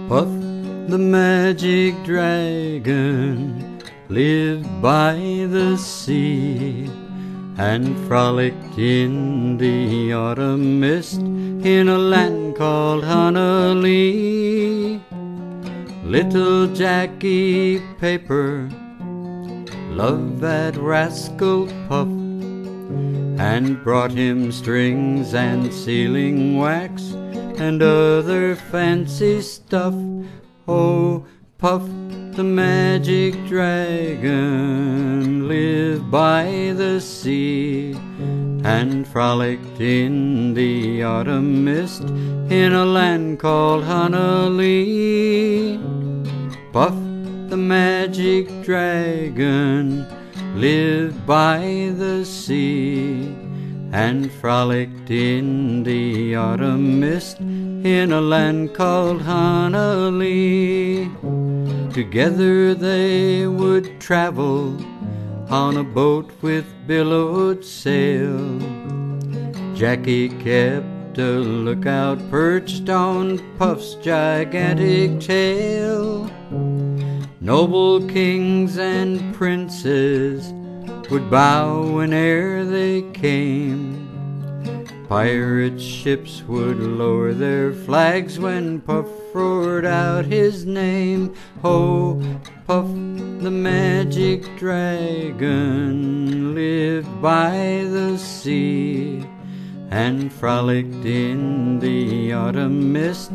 Puff the magic dragon lived by the sea and frolicked in the autumn mist in a land called Honolulu. Little Jackie Paper loved that rascal Puff and brought him strings and sealing wax and other fancy stuff. Oh, Puff the magic dragon lived by the sea and frolicked in the autumn mist in a land called Honolulu. Puff the magic dragon lived by the sea and frolicked in the autumn mist in a land called Honolulu. Together they would travel on a boat with billowed sail. Jackie kept a lookout perched on Puff's gigantic tail. Noble kings and princes would bow whene'er they came. Pirate ships would lower their flags when Puff roared out his name. Oh, Puff the magic dragon lived by the sea and frolicked in the autumn mist